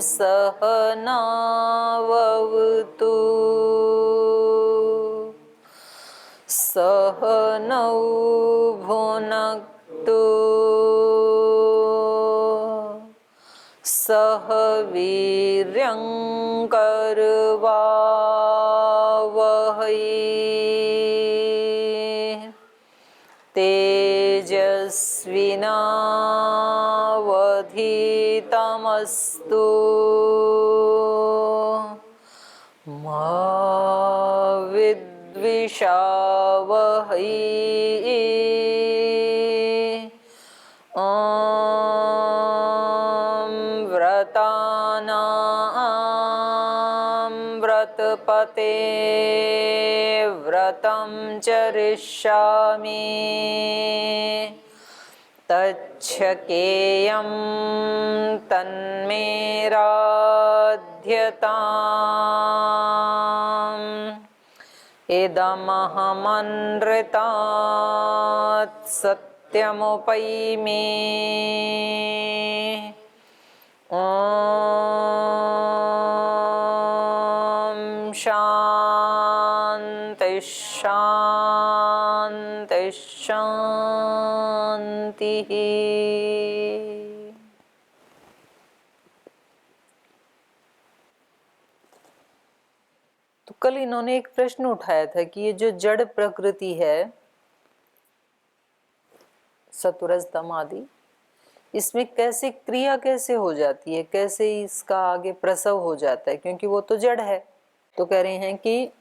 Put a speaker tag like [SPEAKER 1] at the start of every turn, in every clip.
[SPEAKER 1] सहनावतु सहनौ भुनक्तु सह वीर्यं करवावहै तेजस्विनावधीतमस्तु मा विद्विषावहै व्रतानां व्रतपते व्रतं चरिष्यामि तच्छकेयं तन्मे राध्यताम् इदमहमनृतात् सत्यमुपैमि ॐ शान्ति शान्ति शान्तिः। तो कल इन्होंने एक प्रश्न उठाया था कि ये जो जड़ प्रकृति है सत्वरज तम आदि, इसमें कैसे क्रिया कैसे हो जाती है, कैसे इसका आगे प्रसव हो जाता है, क्योंकि वो तो जड़ है। तो कह रहे हैं कि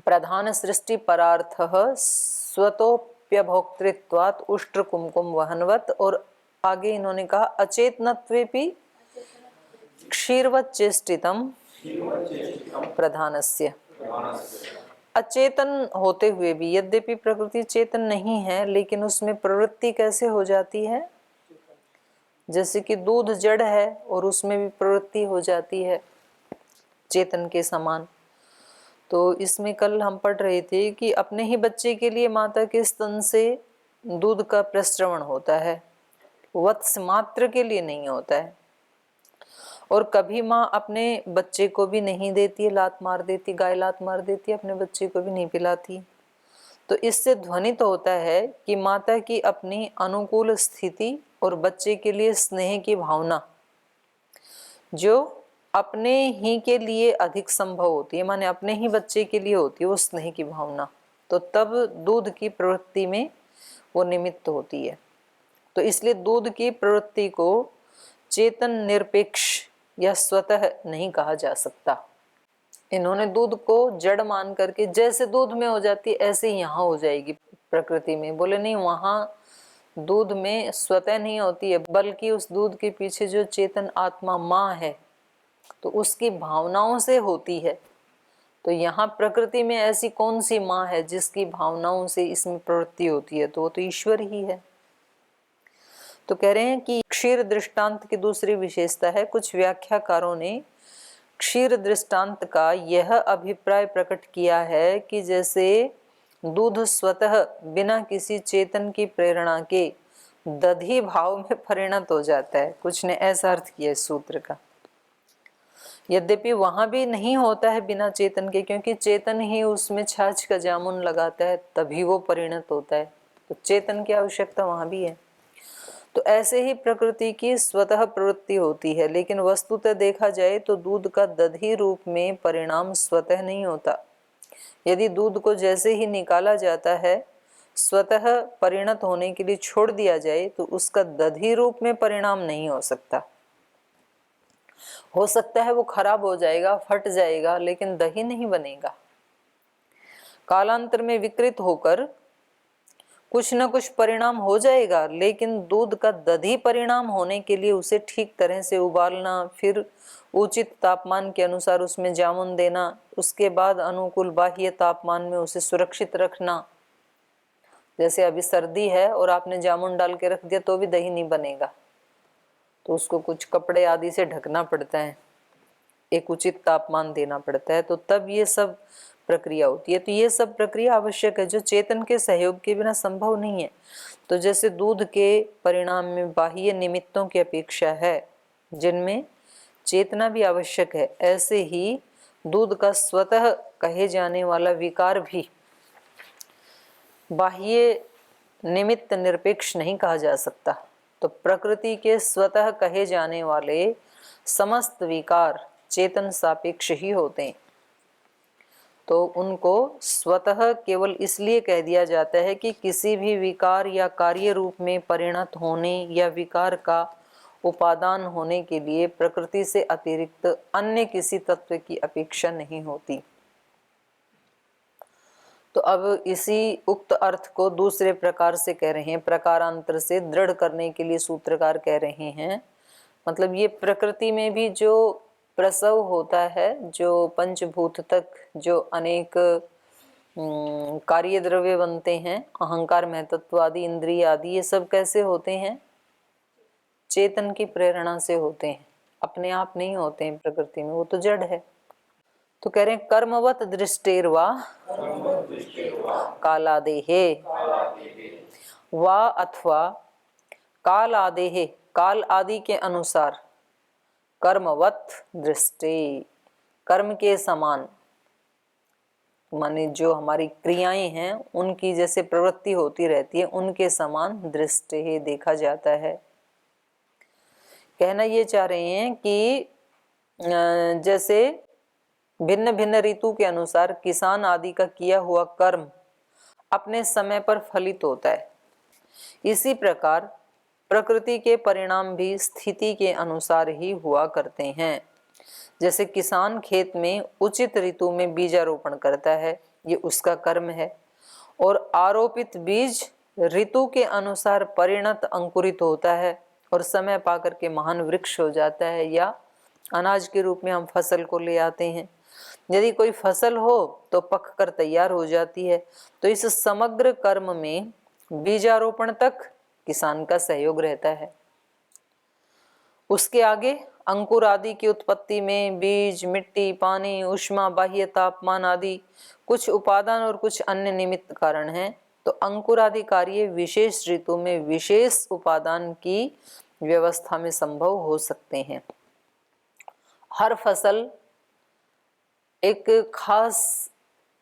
[SPEAKER 1] प्रधान सृष्टि परार्थः स्वतोप्यभोक्तृत्वात् उष्ट्र कुमकुम वहनवत, और आगे इन्होंने कहा अचेतनत्वेपि क्षीरवत् चेष्टितम् प्रधानस्य। अचेतन होते हुए भी, यद्यपि प्रकृति चेतन नहीं है, लेकिन उसमें प्रवृत्ति कैसे हो जाती है, जैसे कि दूध जड़ है और उसमें भी प्रवृत्ति हो जाती है चेतन के समान। तो इसमें कल हम पढ़ रहे थे कि अपने ही बच्चे के लिए माता के स्तन से दूध का प्रस्रवण होता है, वत्स मात्र के लिए नहीं होता है। और कभी माँ अपने बच्चे को भी नहीं देती है, लात मार देती, गाय लात मार देती है, अपने बच्चे को भी नहीं पिलाती। तो इससे ध्वनित होता है कि माता की अपनी अनुकूल स्थिति और बच्चे के लिए स्नेह की भावना जो अपने ही के लिए अधिक संभव होती है, माने अपने ही बच्चे के लिए होती है वो स्नेह की भावना, तो तब दूध की प्रवृत्ति में वो निमित्त होती है। तो इसलिए दूध की प्रवृत्ति को चेतन निरपेक्ष या स्वतः नहीं कहा जा सकता। इन्होंने दूध को जड़ मान करके, जैसे दूध में हो जाती है ऐसे ही यहाँ हो जाएगी प्रकृति में। बोले नहीं, वहाँ दूध में स्वतः नहीं होती है, बल्कि उस दूध के पीछे जो चेतन आत्मा माँ है तो उसकी भावनाओं से होती है। तो यहाँ प्रकृति में ऐसी कौन सी माँ है जिसकी भावनाओं से इसमें प्रवृत्ति होती है, तो वो तो ईश्वर ही है। तो कह रहे हैं कि क्षीर दृष्टांत की दूसरी विशेषता है, कुछ व्याख्याकारों ने क्षीर दृष्टांत का यह अभिप्राय प्रकट किया है कि जैसे दूध स्वतः बिना किसी चेतन की प्रेरणा के दधी भाव में परिणत हो जाता है। कुछ ने ऐसा अर्थ किया इस सूत्र का। यद्यपि वहां भी नहीं होता है बिना चेतन के, क्योंकि चेतन ही उसमें छाछ का जामुन लगाता है तभी वो परिणत होता है, तो चेतन की आवश्यकता वहां भी है। तो ऐसे ही प्रकृति की स्वतः प्रवृत्ति होती है, लेकिन वस्तुतः देखा जाए तो दूध का दधी रूप में परिणाम स्वतः नहीं होता। यदि दूध को जैसे ही निकाला जाता है, स्वतः परिणत होने के लिए छोड़ दिया जाए, तो उसका दधी रूप में परिणाम नहीं हो सकता। हो सकता है वो खराब हो जाएगा, फट जाएगा, लेकिन दही नहीं बनेगा। कालांतर में विकृत होकर कुछ न कुछ परिणाम हो जाएगा, लेकिन दूध का दधी परिणाम होने के लिए उसे ठीक तरह से उबालना, फिर उचित तापमान के अनुसार उसमें जामुन देना, उसके बाद अनुकूल बाह्य तापमान में उसे सुरक्षित रखना। जैसे अभी सर्दी है और आपने जामुन डाल के रख दिया तो भी दही नहीं बनेगा, तो उसको कुछ कपड़े आदि से ढकना पड़ता है, एक उचित तापमान देना पड़ता है, तो तब ये सब प्रक्रिया होती है। तो ये सब प्रक्रिया आवश्यक है जो चेतन के सहयोग के बिना संभव नहीं है। तो जैसे दूध के परिणाम में बाह्य निमित्तों की अपेक्षा है जिनमें चेतना भी आवश्यक है, ऐसे ही दूध का स्वतः कहे जाने वाला विकार भी बाह्य निमित्त निरपेक्ष नहीं कहा जा सकता। तो प्रकृति के स्वतः कहे जाने वाले समस्त विकार चेतन सापेक्ष ही होते हैं। तो उनको स्वतः केवल इसलिए कह दिया जाता है कि किसी भी विकार या कार्य रूप में परिणत होने या विकार का उपादान होने के लिए प्रकृति से अतिरिक्त अन्य किसी तत्व की अपेक्षा नहीं होती। तो अब इसी उक्त अर्थ को दूसरे प्रकार से कह रहे हैं, प्रकारांतर से दृढ़ करने के लिए सूत्रकार कह रहे हैं, मतलब ये प्रकृति में भी जो प्रसव होता है, जो पंचभूत तक जो अनेक कार्य द्रव्य बनते हैं, अहंकार महतत्व आदि इंद्रिय आदि, ये सब कैसे होते हैं? चेतन की प्रेरणा से होते हैं, अपने आप नहीं होते हैं प्रकृति में, वो तो जड़ है। तो कह रहे हैं कर्मवत दृष्टेर्वा कालादेहे वा अथवा काल आदेहे, काल आदि के अनुसार कर्मवत दृष्टि, कर्म के समान, माने जो हमारी क्रियाएं हैं उनकी जैसे प्रवृत्ति होती रहती है, उनके समान दृष्टि देखा जाता है। कहना ये चाह रहे हैं कि जैसे भिन्न भिन्न ऋतु के अनुसार किसान आदि का किया हुआ कर्म अपने समय पर फलित होता है, इसी प्रकार प्रकृति के परिणाम भी स्थिति के अनुसार ही हुआ करते हैं। जैसे किसान खेत में उचित ऋतु में बीजारोपण करता है, ये उसका कर्म है, और आरोपित बीज ऋतु के अनुसार परिणत अंकुरित होता है और समय पाकर के महान वृक्ष हो जाता है, या अनाज के रूप में हम फसल को ले आते हैं। यदि कोई फसल हो तो पक कर तैयार हो जाती है। तो इस समग्र कर्म में बीजारोपण तक किसान का सहयोग रहता है। उसके आगे अंकुर आदि की उत्पत्ति में बीज, मिट्टी, पानी, ऊष्मा, बाह्य तापमान आदि कुछ उपादान और कुछ अन्य निमित्त कारण हैं। तो अंकुर आदि कार्य विशेष ऋतु में विशेष उपादान की व्यवस्था में संभव हो सकते हैं। हर फसल एक खास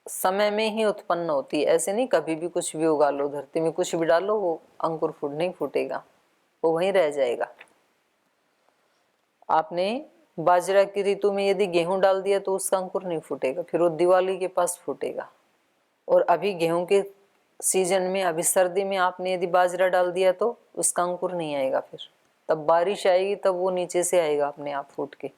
[SPEAKER 1] समय में ही उत्पन्न होती है, ऐसे नहीं कभी भी कुछ भी उगा लो, धरती में कुछ भी डालो, वो अंकुर फूट नहीं फूटेगा, वो वहीं रह जाएगा। आपने बाजरा की ऋतु में यदि गेहूं डाल दिया तो उसका अंकुर नहीं फूटेगा, फिर वो दिवाली के पास फूटेगा। और अभी गेहूं के सीजन में, अभी सर्दी में आपने यदि बाजरा डाल दिया तो उसका अंकुर नहीं आएगा, फिर तब बारिश आएगी तब वो नीचे से आएगा अपने आप फूट के।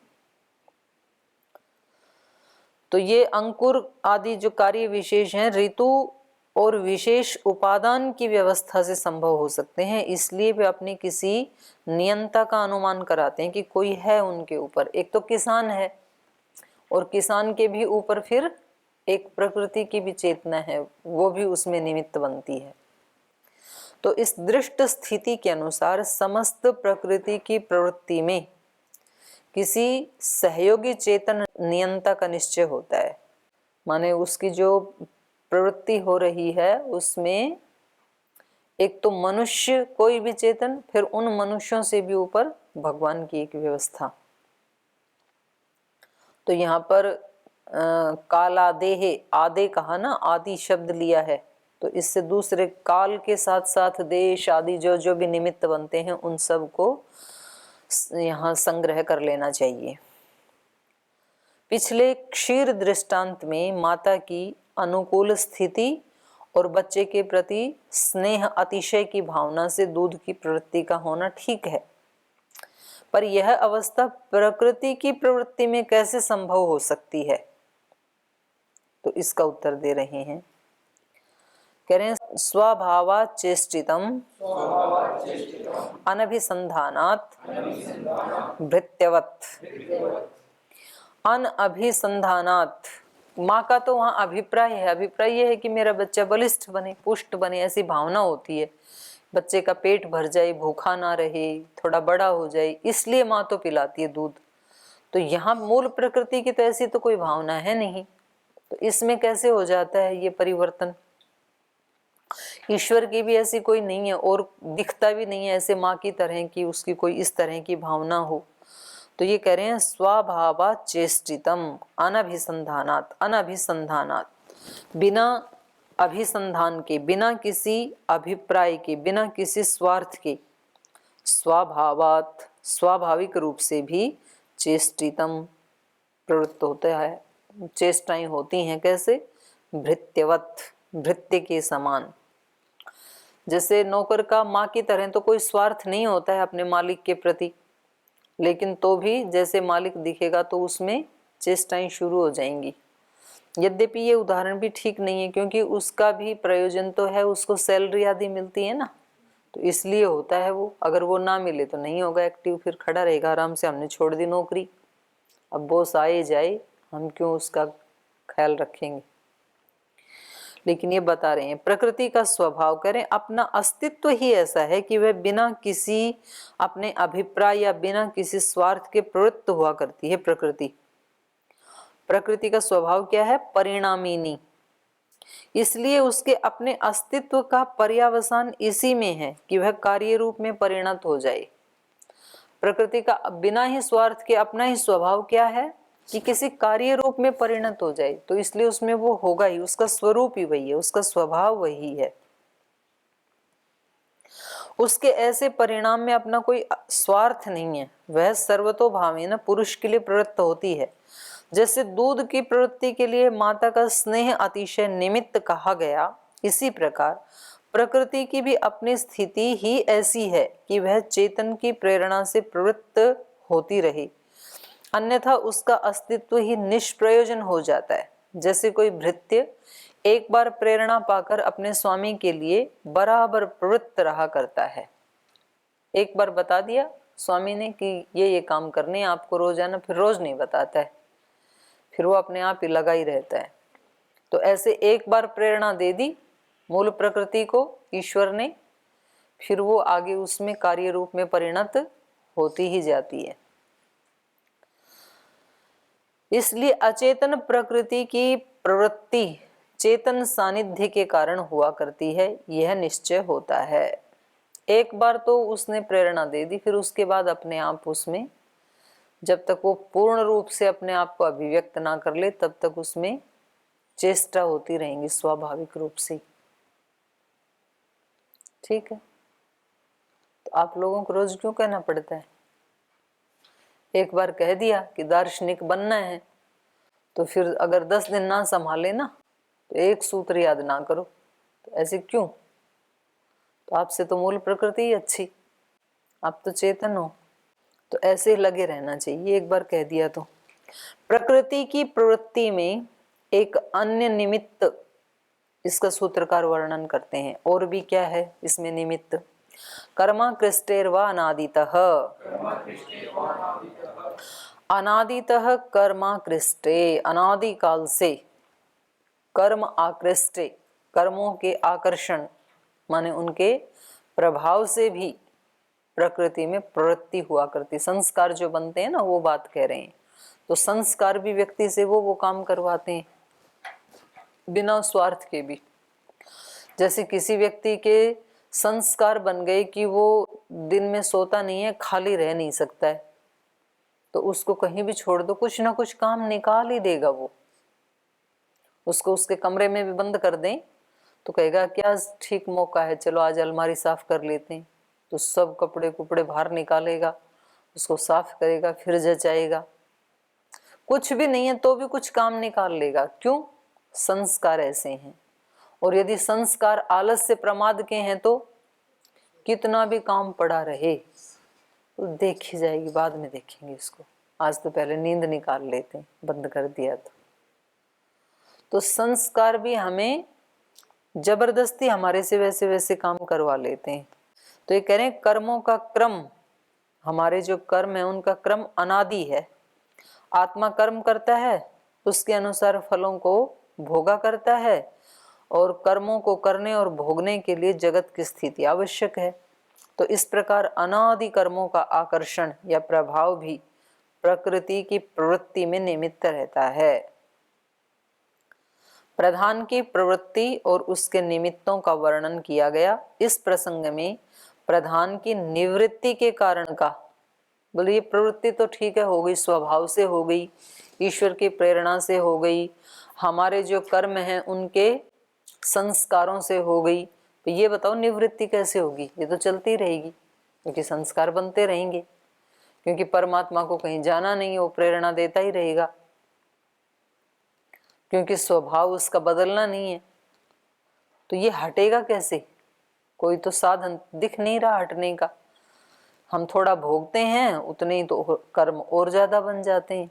[SPEAKER 1] तो ये अंकुर आदि जो कार्य विशेष हैं ऋतु और विशेष उपादान की व्यवस्था से संभव हो सकते हैं, इसलिए वे अपनी किसी नियंता का अनुमान कराते हैं कि कोई है उनके ऊपर। एक तो किसान है और किसान के भी ऊपर फिर एक प्रकृति की भी चेतना है, वो भी उसमें निमित्त बनती है। तो इस दृष्ट स्थिति के अनुसार समस्त प्रकृति की प्रवृत्ति में किसी सहयोगी चेतन नियंता का निश्चय होता है। माने उसकी जो प्रवृत्ति हो रही है उसमें एक तो मनुष्य, कोई भी चेतन, फिर उन मनुष्यों से भी ऊपर भगवान की एक व्यवस्था। तो यहाँ पर कालादेहे, आदे कहा ना, आदि शब्द लिया है, तो इससे दूसरे काल के साथ साथ देश आदि जो जो भी निमित्त बनते हैं उन सब को यहाँ संग्रह कर लेना चाहिए। पिछले क्षीर दृष्टांत में माता की अनुकूल स्थिति और बच्चे के प्रति स्नेह अतिशय की भावना से दूध की प्रवृत्ति का होना ठीक है, पर यह अवस्था प्रकृति की प्रवृत्ति में कैसे संभव हो सकती है? तो इसका उत्तर दे रहे हैं, कह रहे हैं स्वभावात् चेष्टितम् अनभिसंधानात् भृत्यवत्। अनभिसंधानात्, माँ का तो वहाँ अभिप्राय है, अभिप्राय यह है कि मेरा बच्चा बलिष्ठ बने, पुष्ट बने, ऐसी भावना होती है। बच्चे का पेट भर जाए, भूखा ना रहे, थोड़ा बड़ा हो जाए, इसलिए माँ तो पिलाती है दूध। तो यहाँ मूल प्रकृति की तो ऐसी तो कोई भावना है नहीं, तो इसमें कैसे हो जाता है ये परिवर्तन? ईश्वर की भी ऐसी कोई नहीं है और दिखता भी नहीं है ऐसे माँ की तरह की उसकी कोई इस तरह की भावना हो। तो ये कह रहे हैं स्वभावात् चेष्टितम अनभिसंधानात्, अनभिसंधानात्, बिना अभिसंधान के, बिना किसी अभिप्राय के, बिना किसी स्वार्थ के, स्वभावात् स्वाभाविक रूप से भी चेष्टितम प्रवृत्त होता है, चेष्टाएं होती हैं। कैसे? भृत्यवत, भृत्य के समान। जैसे नौकर का माँ की तरह तो कोई स्वार्थ नहीं होता है अपने मालिक के प्रति, लेकिन तो भी जैसे मालिक दिखेगा तो उसमें चेष्टाएं शुरू हो जाएंगी। यद्यपि ये उदाहरण भी ठीक नहीं है, क्योंकि उसका भी प्रयोजन तो है, उसको सैलरी आदि मिलती है ना, तो इसलिए होता है वो। अगर वो ना मिले तो नहीं होगा एक्टिव, फिर खड़ा रहेगा आराम से, हमने छोड़ दी नौकरी, अब बॉस आए जाए हम क्यों उसका ख्याल रखेंगे। लेकिन ये बता रहे हैं प्रकृति का स्वभाव, करें अपना अस्तित्व ही ऐसा है कि वह बिना किसी अपने अभिप्राय या बिना किसी स्वार्थ के प्रवृत्त हुआ करती है। प्रकृति, प्रकृति का स्वभाव क्या है? परिणामिनी। इसलिए उसके अपने अस्तित्व का पर्यावसान इसी में है कि वह कार्य रूप में परिणत हो जाए। प्रकृति का बिना ही स्वार्थ के अपना ही स्वभाव क्या है कि किसी कार्य रूप में परिणत हो जाए, तो इसलिए उसमें वो होगा ही, उसका स्वरूप ही वही है, उसका स्वभाव वही है। उसके ऐसे परिणाम में अपना कोई स्वार्थ नहीं है, वह सर्वतोभावेन पुरुष के लिए प्रवृत्त होती है। जैसे दूध की प्रवृत्ति के लिए माता का स्नेह अतिशय निमित्त कहा गया, इसी प्रकार प्रकृति की भी अपनी स्थिति ही ऐसी है कि वह चेतन की प्रेरणा से प्रवृत्त होती रहे, अन्यथा उसका अस्तित्व ही निष्प्रयोजन हो जाता है। जैसे कोई भृत्य एक बार प्रेरणा पाकर अपने स्वामी के लिए बराबर प्रवृत्त रहा करता है। एक बार बता दिया स्वामी ने कि ये काम करने आपको रोजाना, फिर रोज नहीं बताता है, फिर वो अपने आप ही लगा ही रहता है। तो ऐसे एक बार प्रेरणा दे दी मूल प्रकृति को ईश्वर ने, फिर वो आगे उसमें कार्य रूप में परिणत होती ही जाती है। इसलिए अचेतन प्रकृति की प्रवृत्ति चेतन सानिध्य के कारण हुआ करती है, यह निश्चय होता है। एक बार तो उसने प्रेरणा दे दी, फिर उसके बाद अपने आप उसमें, जब तक वो पूर्ण रूप से अपने आप को अभिव्यक्त ना कर ले, तब तक उसमें चेष्टा होती रहेंगी स्वाभाविक रूप से। ठीक है, तो आप लोगों को रोज क्यों कहना पड़ता है? एक बार कह दिया कि दार्शनिक बनना है, तो फिर अगर 10 दिन ना संभाले ना, तो एक सूत्र याद ना करो, तो ऐसे क्यों? तो आपसे तो मूल प्रकृति ही अच्छी, आप तो चेतन हो, तो ऐसे लगे रहना चाहिए। एक बार कह दिया तो प्रकृति की प्रवृत्ति में एक अन्य निमित्त, इसका सूत्रकार वर्णन करते हैं। और भी क्या है इसमें निमित्त? कर्मा कृष्टेर्वा अनादितः, अनादितः कर्मा कृष्टे, अनादि काल से कर्म आकृष्टे, कर्मों के आकर्षण माने उनके प्रभाव से भी प्रकृति में प्रवृत्ति हुआ करती। संस्कार जो बनते हैं ना, वो बात कह रहे हैं। तो संस्कार भी व्यक्ति से वो काम करवाते हैं बिना स्वार्थ के भी। जैसे किसी व्यक्ति के संस्कार बन गए कि वो दिन में सोता नहीं है, खाली रह नहीं सकता है, तो उसको कहीं भी छोड़ दो, कुछ ना कुछ काम निकाल ही देगा वो। उसको उसके कमरे में भी बंद कर दें तो कहेगा क्या ठीक मौका है, चलो आज अलमारी साफ कर लेते हैं। तो सब कपड़े कुपड़े बाहर निकालेगा, उसको साफ करेगा, फिर जचाएगा। कुछ भी नहीं है तो भी कुछ काम निकाल लेगा। क्यों? संस्कार ऐसे हैं। और यदि संस्कार आलस से प्रमाद के हैं तो कितना भी काम पड़ा रहे तो देखी जाएगी, बाद में देखेंगे इसको, आज तो पहले नींद निकाल लेते हैं, बंद कर दिया तो संस्कार भी हमें जबरदस्ती हमारे से वैसे वैसे काम करवा लेते हैं। तो ये कह रहे हैं कर्मों का क्रम, हमारे जो कर्म है उनका क्रम अनादि है। आत्मा कर्म करता है, उसके अनुसार फलों को भोगा करता है, और कर्मों को करने और भोगने के लिए जगत की स्थिति आवश्यक है। तो इस प्रकार अनादि कर्मों का आकर्षण या प्रभाव भी प्रकृति की प्रवृत्ति में निमित्त रहता है। प्रधान की प्रवृत्ति और उसके निमित्तों का वर्णन किया गया। इस प्रसंग में प्रधान की निवृत्ति के कारण का बोले ये प्रवृत्ति तो ठीक है, हो गई, स्वभाव से हो गई, ईश्वर की प्रेरणा से हो गई, हमारे जो कर्म हैं उनके संस्कारों से हो गई। तो ये बताओ निवृत्ति कैसे होगी? ये तो चलती रहेगी, क्योंकि संस्कार बनते रहेंगे, क्योंकि परमात्मा को कहीं जाना नहीं है, वो प्रेरणा देता ही रहेगा, क्योंकि स्वभाव उसका बदलना नहीं है। तो ये हटेगा कैसे? कोई तो साधन दिख नहीं रहा हटने का। हम थोड़ा भोगते हैं उतने ही तो कर्म और ज्यादा बन जाते हैं।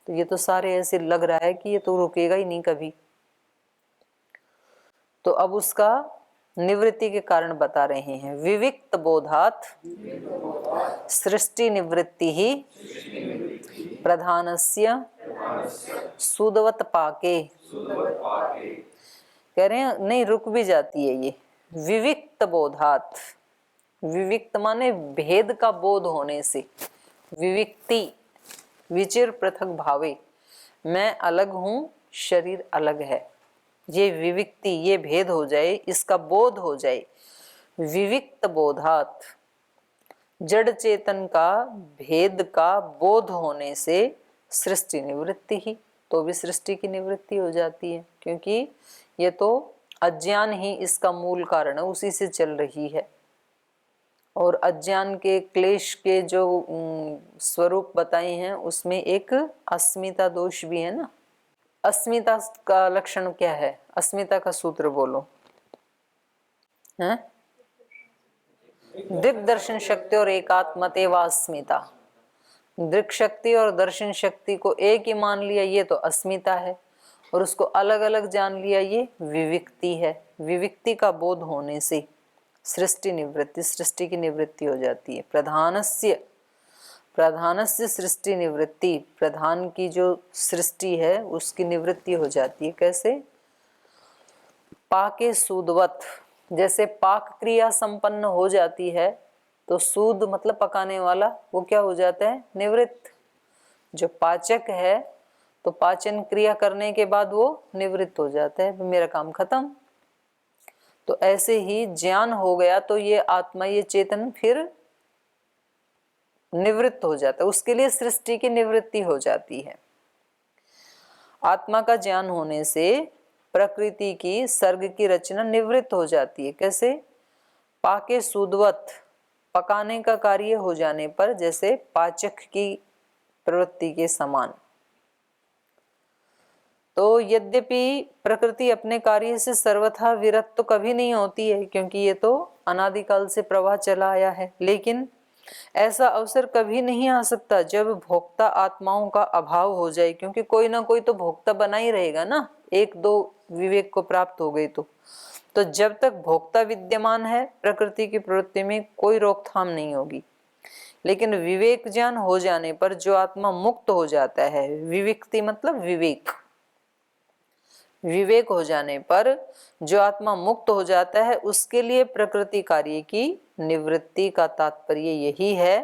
[SPEAKER 1] तो ये तो सारे ऐसे लग रहा है कि ये तो रुकेगा ही नहीं कभी। तो अब उसका निवृत्ति के कारण बता रहे हैं। विविक्त बोधात सृष्टि निवृत्ति ही प्रधानस्य सुदवत पाके। कह रहे हैं नहीं, रुक भी जाती है ये। विविक्त बोधात, विविक्त माने भेद का बोध होने से, विविक्ति विचिर पृथक भावे, मैं अलग हूं, शरीर अलग है, ये विविक्ति, ये भेद हो जाए, इसका बोध हो जाए। विविक्त बोधात, जड़ चेतन का भेद का बोध होने से सृष्टि निवृत्ति ही, तो भी सृष्टि की निवृत्ति हो जाती है, क्योंकि ये तो अज्ञान ही इसका मूल कारण है, उसी से चल रही है। और अज्ञान के क्लेश के जो स्वरूप बताए हैं उसमें एक अस्मिता दोष भी है ना। अस्मिता का लक्षण क्या है? अस्मिता का सूत्र बोलो। हैं? दृक् दर्शन शक्ति और एकात्मते व अस्मिता। दृक् शक्ति और दर्शन शक्ति को एक ही मान लिया, ये तो अस्मिता है, और उसको अलग अलग जान लिया, ये विविक्ति है। विविक्ति का बोध होने से सृष्टि निवृत्ति, सृष्टि की निवृत्ति हो जाती है। प्रधानस्य, प्रधानस्य सृष्टि निवृत्ति, प्रधान की जो सृष्टि है उसकी निवृत्ति हो जाती है। कैसे? पाके सूदवत, जैसे पाक क्रिया संपन्न हो जाती है तो सूद मतलब पकाने वाला, वो क्या हो जाता है? निवृत्त। जो पाचक है तो पाचन क्रिया करने के बाद वो निवृत्त हो जाता है, मेरा काम खत्म। तो ऐसे ही ज्ञान हो गया तो ये आत्मा, ये चेतन फिर निवृत्त हो जाता है, उसके लिए सृष्टि की निवृत्ति हो जाती है। आत्मा का ज्ञान होने से प्रकृति की, सर्ग की रचना निवृत्त हो जाती है। कैसे? पाके सूदवत, पकाने का कार्य हो जाने पर, जैसे पाचक की प्रवृत्ति के समान। तो यद्यपि प्रकृति अपने कार्य से सर्वथा विरत तो कभी नहीं होती है, क्योंकि ये तो अनादिकाल से प्रवाह चला आया है, लेकिन ऐसा अवसर कभी नहीं आ सकता जब भोक्ता आत्माओं का अभाव हो जाए, क्योंकि कोई ना कोई तो भोक्ता बना ही रहेगा ना, एक दो विवेक को प्राप्त हो गई तो जब तक भोक्ता विद्यमान है प्रकृति की प्रवृत्ति में कोई रोकथाम नहीं होगी। लेकिन विवेक ज्ञान हो जाने पर जो आत्मा मुक्त हो जाता है, विविक्ति मतलब विवेक, विवेक हो जाने पर जो आत्मा मुक्त हो जाता है उसके लिए प्रकृति कार्य की निवृत्ति का तात्पर्य यही है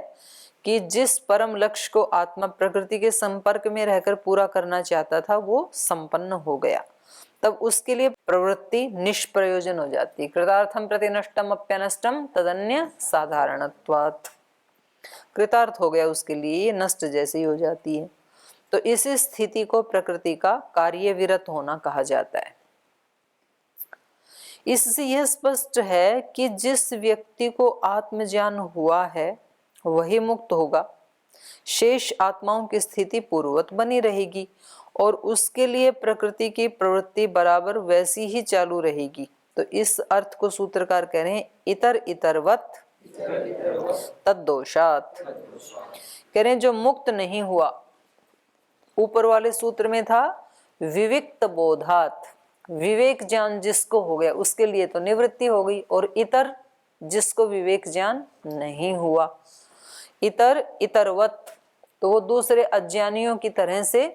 [SPEAKER 1] कि जिस परम लक्ष्य को आत्मा प्रकृति के संपर्क में रहकर पूरा करना चाहता था वो संपन्न हो गया, तब उसके लिए प्रवृत्ति निष्प्रयोजन हो जाती। कृतार्थम प्रति नष्टम अप्यनष्टम तदन्य साधारणत्वात्, कृतार्थ हो गया उसके लिए, नष्ट जैसे ही हो जाती है। तो इस स्थिति को प्रकृति का कार्य विरत होना कहा जाता है। इससे यह स्पष्ट है कि जिस व्यक्ति को आत्मज्ञान हुआ है वही मुक्त होगा, शेष आत्माओं की स्थिति पूर्ववत बनी रहेगी और उसके लिए प्रकृति की प्रवृत्ति बराबर वैसी ही चालू रहेगी। तो इस अर्थ को सूत्रकार कह रहे हैं इतर इतरवत तद्दोषात्। कह रहे हैं जो मुक्त नहीं हुआ, ऊपर वाले सूत्र में था विविक्त बोधात, विवेक ज्ञान जिसको हो गया उसके लिए तो निवृत्ति हो गई, और इतर जिसको विवेक ज्ञान नहीं हुआ, इतर इतरवत, तो वो दूसरे अज्ञानियों की तरह से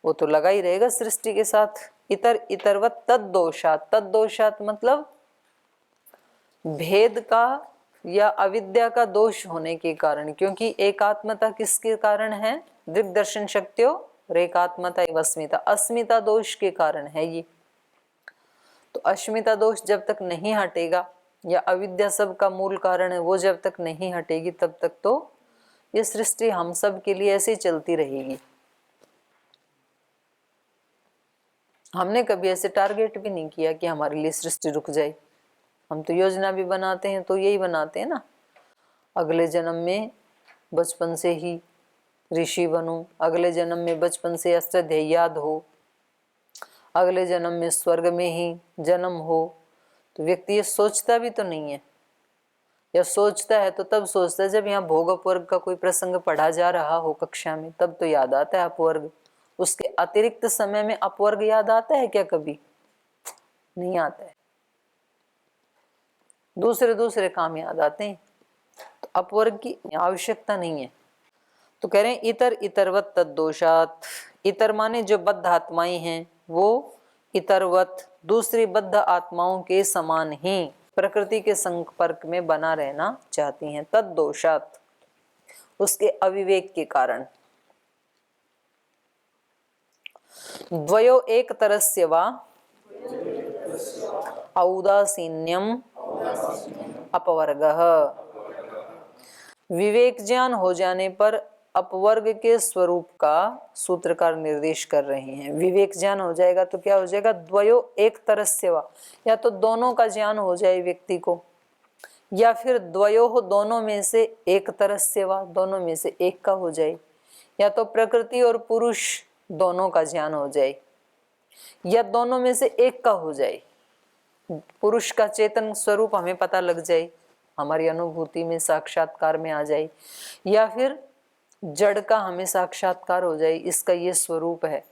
[SPEAKER 1] वो तो लगा ही रहेगा सृष्टि के साथ। इतर इतरवत तद्दोषात, तद्दोषात मतलब भेद का या अविद्या का दोष होने के कारण, क्योंकि एकात्मता किसके कारण है? दृक् दर्शन शक्तियों और एकात्मता एवं अस्मिता, अस्मिता दोष के कारण है ये। तो अस्मिता दोष जब तक नहीं हटेगा, या अविद्या सब का मूल कारण है, वो जब तक नहीं हटेगी तब तक तो ये सृष्टि हम सब के लिए ऐसे ही चलती रहेगी। हमने कभी ऐसे टारगेट भी नहीं किया कि हमारे लिए सृष्टि रुक जाए। हम तो योजना भी बनाते हैं तो यही बनाते हैं ना, अगले जन्म में बचपन से ही ऋषि बनूं, अगले जन्म में बचपन से अष्टाध्यायी याद हो, अगले जन्म में स्वर्ग में ही जन्म हो। तो व्यक्ति ये सोचता भी तो नहीं है, या सोचता है तो तब सोचता है जब यहाँ भोग अपवर्ग का कोई प्रसंग पढ़ा जा रहा हो कक्षा में, तब तो याद आता है अपवर्ग। उसके अतिरिक्त समय में अपवर्ग याद आता है क्या? कभी नहीं आता है। दूसरे दूसरे काम याद आते हैं, तो अपवर्ग की आवश्यकता नहीं है। तो कह रहे हैं इतर इतरवत तद्दोषात। इतर माने जो बद्ध आत्माएं हैं वो इतरवत दूसरी बद्ध आत्माओं के समान ही प्रकृति के संपर्क में बना रहना चाहती हैं। तद्दोषात उसके अविवेक के कारण। द्वयो एक तरस्य वा औदासीन्यम अपवर्गः। विवेक ज्ञान हो जाने पर अपवर्ग के स्वरूप का सूत्रकार निर्देश कर रहे हैं। विवेक ज्ञान हो जाएगा तो क्या हो जाएगा? द्वयो एक तरस्य वा, या तो दोनों का ज्ञान हो जाए व्यक्ति को, या फिर द्वयो हो दोनों में से एक तरस्य वा, दोनों में से एक का हो जाए, या तो प्रकृति और पुरुष दोनों का ज्ञान हो जाए, या दोनों में से एक का हो जाए। पुरुष का चेतन स्वरूप हमें पता लग जाए, हमारी अनुभूति में साक्षात्कार में आ जाए, या फिर जड़ का हमें साक्षात्कार हो जाए, इसका ये स्वरूप है,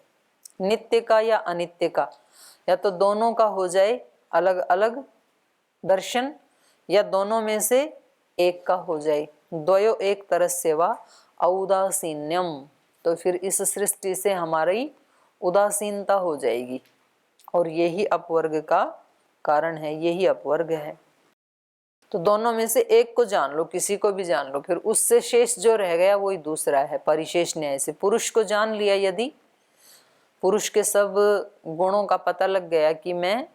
[SPEAKER 1] नित्य का या अनित्य का, या तो दोनों का हो जाए अलग अलग दर्शन, या दोनों में से एक का हो जाए। द्वयो एक तरस्य वा औदासीन्यम, तो फिर इस सृष्टि से हमारी उदासीनता हो जाएगी, और यही अपवर्ग का कारण है, यही अपवर्ग है। तो दोनों में से एक को जान लो, किसी को भी जान लो, फिर उससे शेष जो रह गया वही दूसरा है परिशेष न्याय से। पुरुष को जान लिया, यदि पुरुष के सब गुणों का पता लग गया कि मैं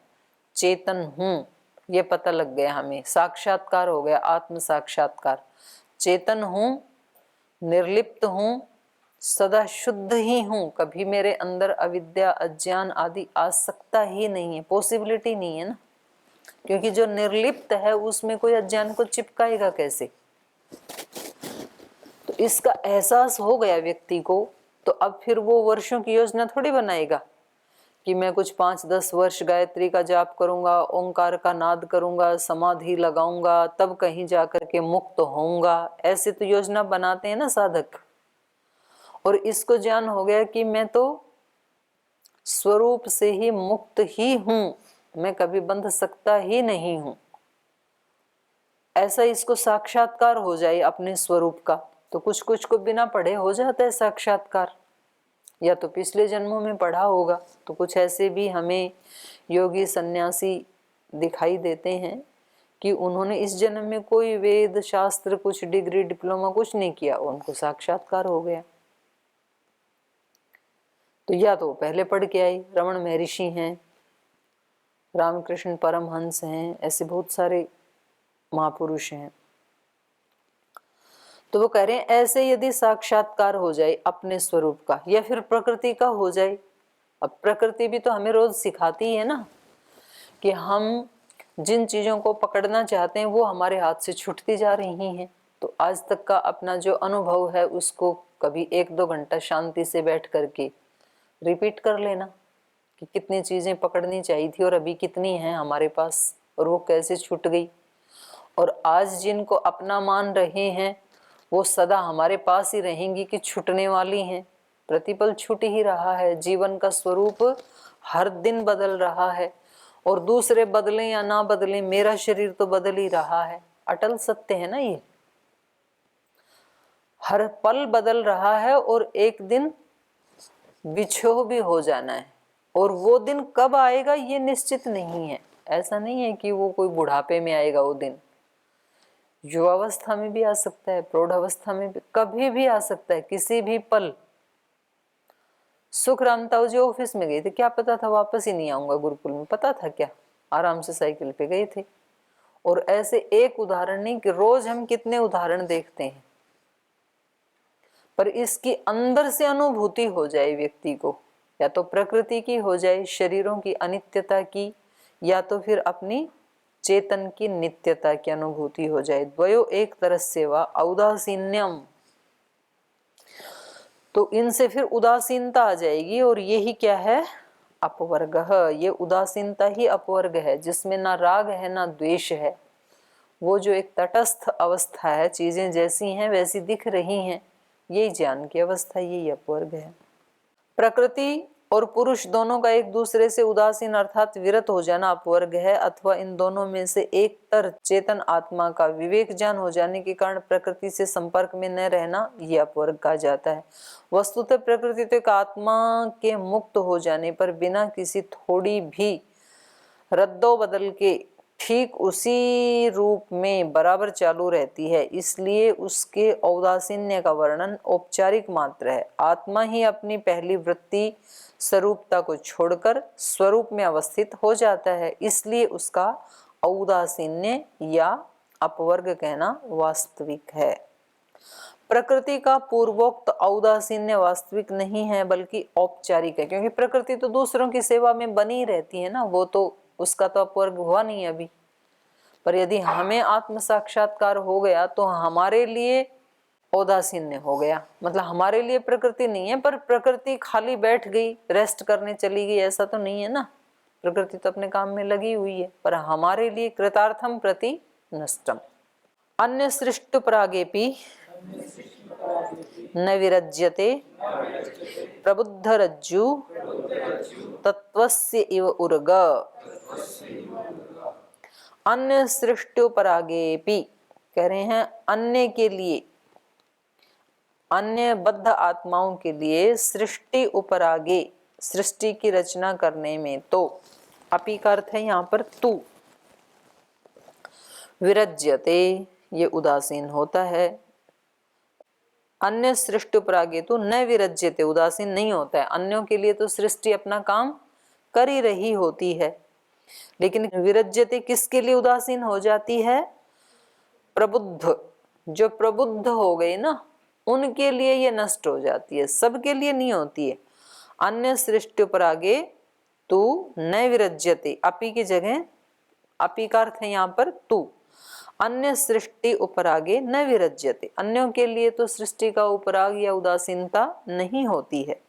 [SPEAKER 1] चेतन हूँ, ये पता लग गया, हमें साक्षात्कार हो गया, आत्म साक्षात्कार, चेतन हूँ, निर्लिप्त हूँ, सदा शुद्ध ही हूँ, कभी मेरे अंदर अविद्या अज्ञान आदि आ सकता ही नहीं है, पॉसिबिलिटी नहीं है ना, क्योंकि जो निर्लिप्त है उसमें कोई अज्ञान को चिपकाएगा कैसे। तो इसका एहसास हो गया व्यक्ति को, तो अब फिर वो वर्षों की योजना थोड़ी बनाएगा कि मैं कुछ 5-10 वर्ष गायत्री का जाप करूंगा, ओंकार का नाद करूंगा, समाधि लगाऊंगा, तब कहीं जाकर के मुक्त होऊंगा। ऐसे तो योजना बनाते हैं ना साधक। और इसको ज्ञान हो गया कि मैं तो स्वरूप से ही मुक्त ही हूं, मैं कभी बंध सकता ही नहीं हूं, ऐसा इसको साक्षात्कार हो जाए अपने स्वरूप का। तो कुछ कुछ को बिना पढ़े हो जाता है साक्षात्कार, या तो पिछले जन्मों में पढ़ा होगा। तो कुछ ऐसे भी हमें योगी सन्यासी दिखाई देते हैं कि उन्होंने इस जन्म में कोई वेद शास्त्र, कुछ डिग्री डिप्लोमा कुछ नहीं किया, उनको साक्षात्कार हो गया। तो या तो पहले पढ़ के आई, रमण महर्षि हैं, रामकृष्ण परमहंस हैं, ऐसे बहुत सारे महापुरुष हैं। तो वो कह रहे हैं ऐसे यदि साक्षात्कार हो जाए अपने स्वरूप का, या फिर प्रकृति का हो जाए। अब प्रकृति भी तो हमें रोज सिखाती है ना कि हम जिन चीजों को पकड़ना चाहते हैं वो हमारे हाथ से छूटती जा रही हैं। तो आज तक का अपना जो अनुभव है उसको कभी 1-2 घंटा शांति से बैठ करके रिपीट कर लेना कि कितनी चीजें पकड़नी चाहिए थी और अभी कितनी हैं हमारे पास, और वो कैसे छूट गई। और आज जिनको अपना मान रहे हैं वो सदा हमारे पास ही रहेंगी कि छूटने वाली हैं। प्रतिपल छूट ही रहा है, जीवन का स्वरूप हर दिन बदल रहा है, और दूसरे बदलें या ना बदलें मेरा शरीर तो बदल ही रहा है। अटल सत्य है ना ये, हर पल बदल रहा है और एक दिन बिछोह भी हो जाना है, और वो दिन कब आएगा ये निश्चित नहीं है। ऐसा नहीं है कि वो कोई बुढ़ापे में आएगा, वो दिन युवावस्था में भी आ सकता है, प्रौढ़ावस्था में भी, कभी भी आ सकता है, किसी भी पल। सुख रामताऊ जी ऑफिस में गए थे, क्या पता था वापस ही नहीं आऊंगा गुरुकुल में, पता था क्या, आराम से साइकिल पे गए थे। और ऐसे एक उदाहरण नहीं कि रोज हम कितने उदाहरण देखते हैं। पर इसकी अंदर से अनुभूति हो जाए व्यक्ति को, या तो प्रकृति की हो जाए, शरीरों की अनित्यता की, या तो फिर अपनी चेतन की नित्यता की अनुभूति हो जाए। द्वयो एक तरस से वा औदासीन्यम, तो इनसे फिर उदासीनता आ जाएगी, और यही क्या है, अपवर्ग। ये उदासीनता ही अपवर्ग है, जिसमें ना राग है ना द्वेष है। वो जो एक तटस्थ अवस्था है, चीजें जैसी हैं वैसी दिख रही हैं, यही ज्ञान की अवस्था, यही अपवर्ग है। प्रकृति और पुरुष दोनों का एक दूसरे से उदासीन अर्थात विरत हो जाना अपवर्ग है, अथवा इन दोनों में से एक तर चेतन आत्मा का विवेक ज्ञान हो जाने के कारण प्रकृति से संपर्क में न रहना, यह अपवर्ग कहा जाता है। वस्तुतः प्रकृति तो एक आत्मा के मुक्त हो जाने पर बिना किसी थोड़ी भी रद्दो बदल के ठीक उसी रूप में बराबर चालू रहती है, इसलिए उसके औदासीन्य का वर्णन औपचारिक मात्र है। आत्मा ही अपनी पहली वृत्ति स्वरूपता को छोड़कर स्वरूप में अवस्थित हो जाता है, इसलिए उसका औदासीन्य या अपवर्ग कहना वास्तविक है। प्रकृति का पूर्वोक्त औदासीन्य वास्तविक नहीं है बल्कि औपचारिक है, क्योंकि प्रकृति तो दूसरों की सेवा में बनी रहती है ना, वो तो उसका तो अपवर्ग हुआ नहीं अभी। पर यदि हमें आत्म साक्षात्कार हो गया तो हमारे लिए औदासीन्य हो गया, मतलब हमारे लिए प्रकृति नहीं है, पर प्रकृति खाली बैठ गई, रेस्ट करने चली गई, ऐसा तो नहीं है ना। प्रकृति तो अपने काम में लगी हुई है, पर हमारे लिए कृतार्थम प्रति नष्टम। अन्य सृष्टि प्रागेपि न विरज्यते प्रबुद्ध रज्जु तत्वस्य इव उर्ग। अन्य सृष्टि परागेपि कह रहे हैं, अन्य के लिए, अन्य बद्ध आत्माओं के लिए सृष्टि उपरागे, सृष्टि की रचना करने में तो, अपि का अर्थ है यहाँ पर तू, विरज्यते ये उदासीन होता है। अन्य सृष्टि उपरागे तो न विरज्यते, उदासीन नहीं होता है। अन्यों के लिए तो सृष्टि अपना काम कर ही रही होती है, लेकिन विरज्यते किसके लिए उदासीन हो जाती है, प्रबुद्ध, जो प्रबुद्ध हो गए ना उनके लिए ये नष्ट हो जाती है, सबके लिए नहीं होती है। अन्य सृष्टि परागे तू न विरज्यते, अपि की जगह, अपि का अर्थ है यहाँ पर तू, अन्य सृष्टि उपरागे न विरज्यते, अन्यों के लिए तो सृष्टि का उपराग या उदासीनता नहीं होती है।